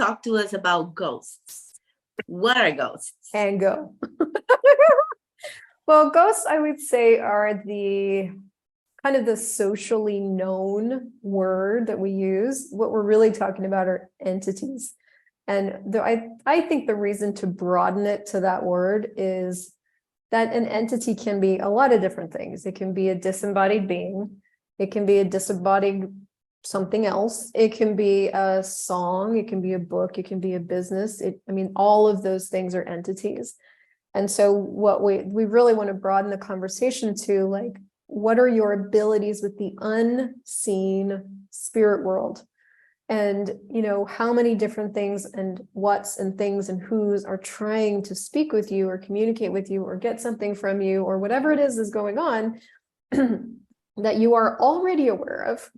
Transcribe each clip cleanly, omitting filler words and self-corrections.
talk to us about ghosts. What are ghosts? And go. Well, ghosts, I would say, are the kind of the socially known word that we use. What we're really talking about are entities. And I think the reason to broaden it to that word is that an entity can be a lot of different things. It can be a disembodied being. It can be a disembodied something else. It can be a song. It can be a book. It can be a business. All of those things are entities. And so what we really want to broaden the conversation to, like, what are your abilities with the unseen spirit world? And, how many different things and what's and things and who's are trying to speak with you or communicate with you or get something from you or whatever it is going on that you are already aware of,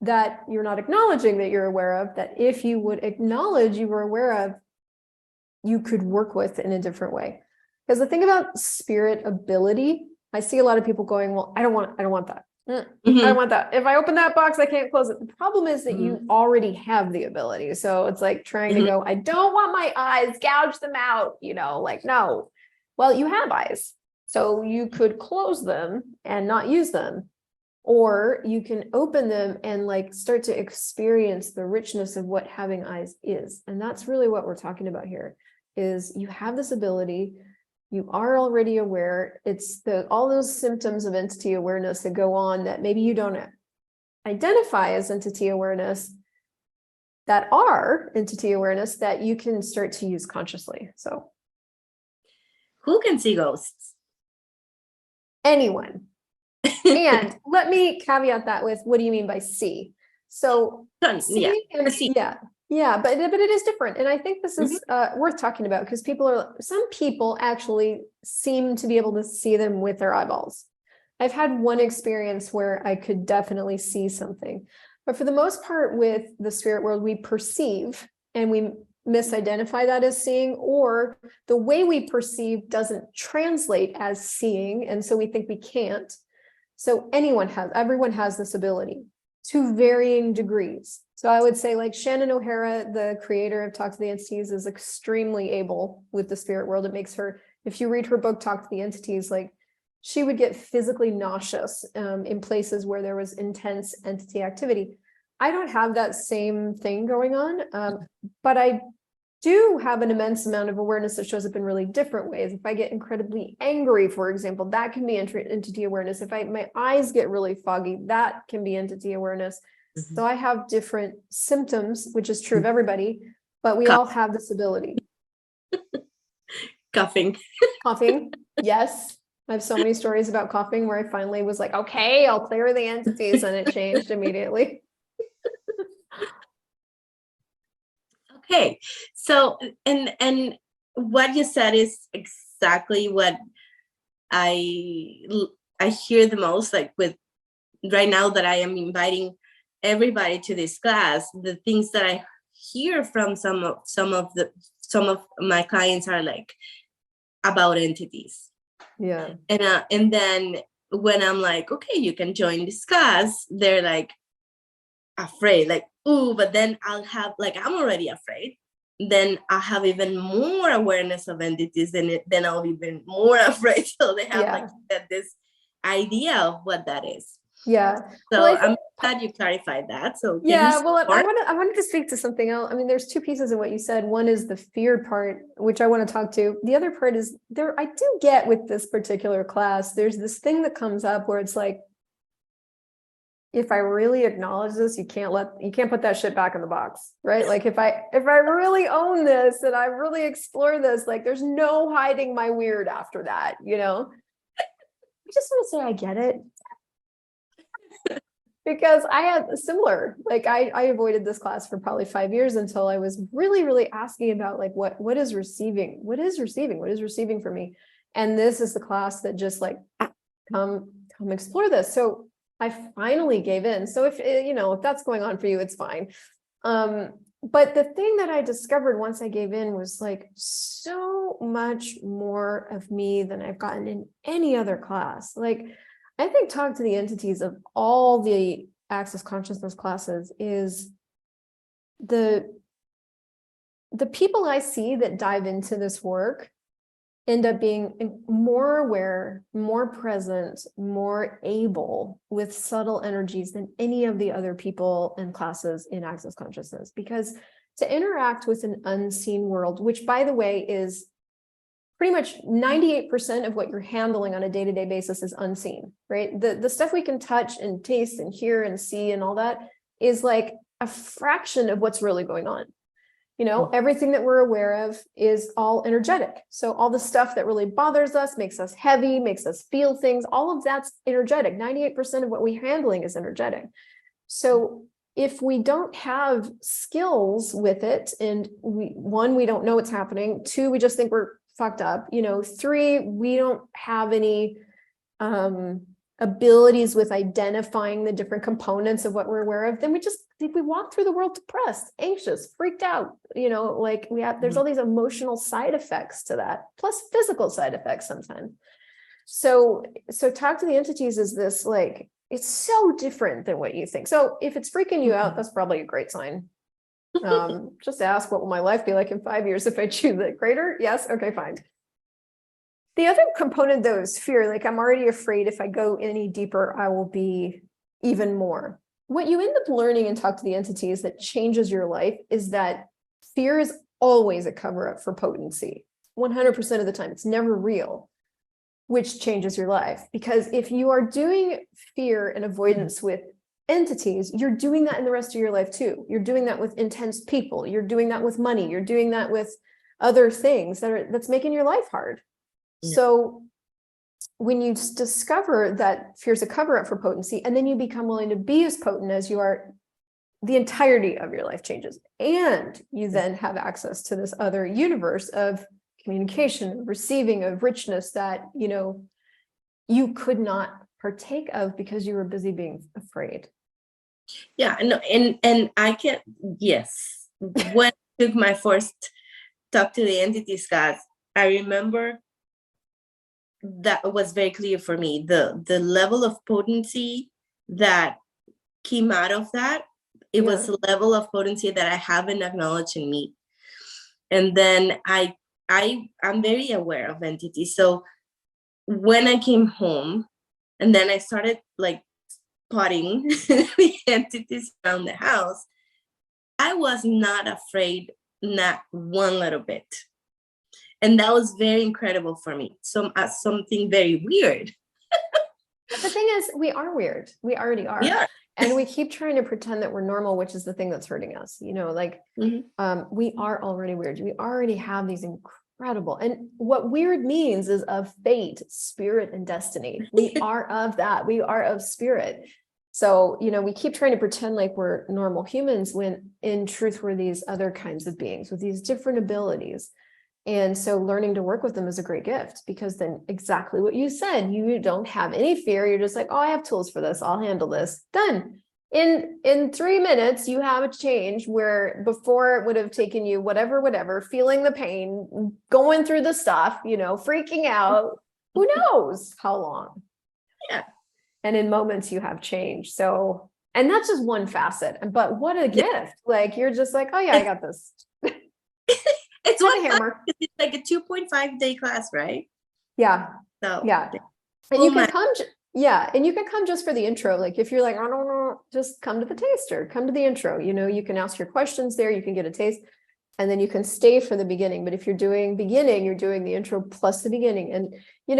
that you're not acknowledging that you're aware of, that if you would acknowledge you were aware of, you could work with in a different way. Because the thing about spirit ability, I see a lot of people going, well, I don't want that. I don't want that. If I open that box, I can't close it. The problem is that you already have the ability. So it's like trying to go, I don't want my eyes, gouge them out, no. Well, you have eyes. So you could close them and not use them. Or you can open them and start to experience the richness of what having eyes is. And that's really what we're talking about here, is you have this ability. You are already aware. It's all those symptoms of entity awareness that go on that maybe you don't identify as entity awareness, that are entity awareness, that you can start to use consciously. So, who can see ghosts? Anyone. And let me caveat that with, what do you mean by see? So, Yeah, but it is different. And I think this is worth talking about, because some people actually seem to be able to see them with their eyeballs. I've had one experience where I could definitely see something, but for the most part with the spirit world, we perceive and we misidentify that as seeing, or the way we perceive doesn't translate as seeing. And so we think we can't. So everyone has this ability to varying degrees. So I would say, like, Shannon O'Hara, the creator of Talk to the Entities, is extremely able with the spirit world. It makes her, if you read her book, Talk to the Entities, she would get physically nauseous in places where there was intense entity activity. I don't have that same thing going on, but I do have an immense amount of awareness that shows up in really different ways. If I get incredibly angry, for example, that can be entity awareness. If my eyes get really foggy, that can be entity awareness. So I have different symptoms, which is true of everybody, but we all have this ability. Coughing. Yes. I have so many stories about coughing where I finally was like, okay, I'll clear the entities, and it changed immediately. Okay, so and what you said is exactly what I hear the most, with right now that I am inviting everybody to this class. The things that I hear from some of my clients are about entities. Yeah. And then when I'm like, okay, you can join this class, they're afraid, ooh, but then I'll have I'm already afraid. Then I have even more awareness of entities, and then I'll be even more afraid. So they have this idea of what that is. Yeah. So I'm glad you clarified that. So I wanted to speak to something else. There's two pieces of what you said. One is the fear part, which I want to talk to. The other part is I do get with this particular class, there's this thing that comes up where it's like, if I really acknowledge this, you can't put that shit back in the box, right? If I really own this and I really explore this, there's no hiding my weird after that, I just want to say I get it. Because I had similar, I avoided this class for probably 5 years until I was really, really asking about what is receiving? What is receiving? What is receiving for me? And this is the class that just come explore this. So I finally gave in. So if that's going on for you, it's fine. But the thing that I discovered once I gave in was so much more of me than I've gotten in any other class. I think Talk to the Entities of all the Access Consciousness classes is the the people I see that dive into this work end up being more aware, more present, more able with subtle energies than any of the other people and classes in Access Consciousness. Because to interact with an unseen world, which by the way is pretty much 98% of what you're handling on a day-to-day basis is unseen, right? The stuff we can touch and taste and hear and see and all that is like a fraction of what's really going on. You know, everything that we're aware of is all energetic. So all the stuff that really bothers us, makes us heavy, makes us feel things, all of that's energetic. 98% of what we're handling is energetic. So if we don't have skills with it, and we don't know what's happening. 2, we just think we're fucked up. 3, we don't have any abilities with identifying the different components of what we're aware of, then we walk through the world depressed, anxious, freaked out, like there's all these emotional side effects to that, plus physical side effects sometimes. So talk to the entities is this, like, it's so different than what you think. So if it's freaking you out, that's probably a great sign. Just ask, what will my life be like in 5 years if I choose it? Greater? Yes. Okay, fine. The other component, though, is fear. Like, I'm already afraid if I go any deeper, I will be even more. What you end up learning and talk to the entities that changes your life is that fear is always a cover-up for potency. 100% of the time, it's never real, which changes your life. Because if you are doing fear and avoidance with entities, you're doing that in the rest of your life too. You're doing that with intense people. You're doing that with money. You're doing that with other things that's making your life hard. Yeah. So when you discover that fear is a cover-up for potency, and then you become willing to be as potent as you are, the entirety of your life changes. And you then have access to this other universe of communication, receiving, of richness that, you could not partake of because you were busy being afraid. Yeah, and I can, yes. When I took my first talk to the entities class, I remember that was very clear for me. The level of potency that came out of that, it was a level of potency that I haven't acknowledged in me. And then I'm very aware of entities. So when I came home, and then I started like spotting the entities around the house, I was not afraid, not one little bit. And that was very incredible for me. Something very weird. The thing is, we are weird. We already are. Yeah. And we keep trying to pretend that we're normal, which is the thing that's hurting us. We are already weird. We already have these incredible. And what weird means is of fate, spirit, and destiny. We are of that. We are of spirit. So, we keep trying to pretend like we're normal humans when in truth, we're these other kinds of beings with these different abilities. And so learning to work with them is a great gift, because then exactly what you said, you don't have any fear. You're just like, oh, I have tools for this. I'll handle this. Done. In 3 minutes, you have a change where before it would have taken you whatever, feeling the pain, going through the stuff, freaking out, who knows how long. Yeah. And in moments you have change. So, and that's just one facet, but what a gift. Like, you're just like, oh yeah, I got this. It's one hammer. It's like a 2.5 day class, right? Yeah. So yeah. And you can come, and you can come just for the intro. Like, if you're like, I don't know, just come to the taster, come to the intro. You can ask your questions there, you can get a taste, and then you can stay for the beginning. But if you're doing beginning, you're doing the intro plus the beginning. And,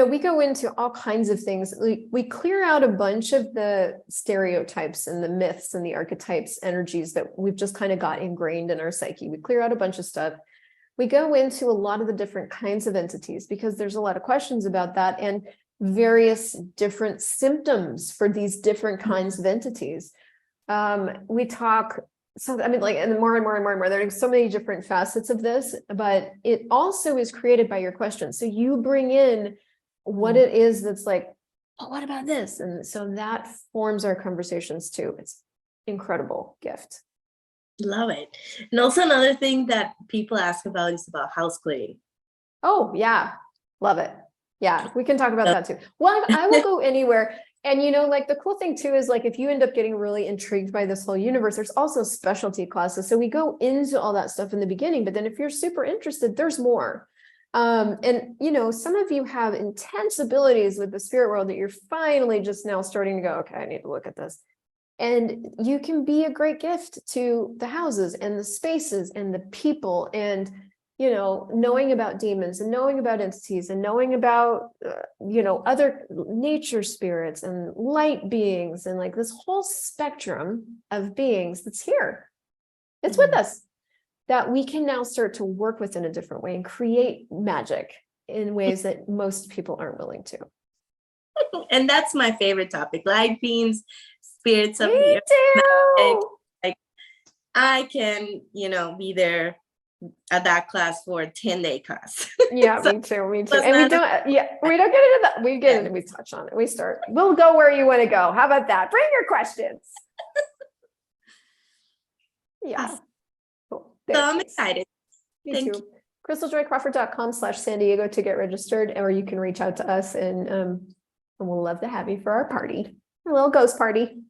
we go into all kinds of things. We clear out a bunch of the stereotypes and the myths and the archetypes, energies that we've just kind of got ingrained in our psyche. We clear out a bunch of stuff. We go into a lot of the different kinds of entities, because there's a lot of questions about that and various different symptoms for these different kinds of entities. We talk, and more and more, there's so many different facets of this, but it also is created by your questions. So you bring in what it is that's like, oh, what about this? And so that forms our conversations too. It's incredible gift. Love it. And also another thing that people ask about is about house cleaning. Oh yeah. Love it. Yeah. We can talk about that too. Well, I will go anywhere. And you know, like the cool thing too is like if you end up getting really intrigued by this whole universe, there's also specialty classes. So we go into all that stuff in the beginning, but then if you're super interested, there's more. And you know, some of you have intense abilities with the spirit world that you're finally just now starting to go, okay, I need to look at this. And you can be a great gift to the houses and the spaces and the people, and you know, knowing about demons and knowing about entities and knowing about you know, other nature spirits and light beings and like this whole spectrum of beings that's here. It's with us, that we can now start to work with in a different way and create magic in ways that most people aren't willing to. And that's my favorite topic, light beings, spirits of the Me earth. too. Like I can, you know, be there at that class for a 10-day class. Yeah, So me too. Me too. was And we not a- don't, yeah, we don't get into that. We get Yeah. into, we touch on it. We start, we'll go where you want to go. How about that? Bring your questions. Yeah. Awesome. Cool. So I'm Thanks. excited. Me Thank too. crystaljoycrawford.com/San Diego to get registered, or you can reach out to us and we'll love to have you for our party, our little ghost party.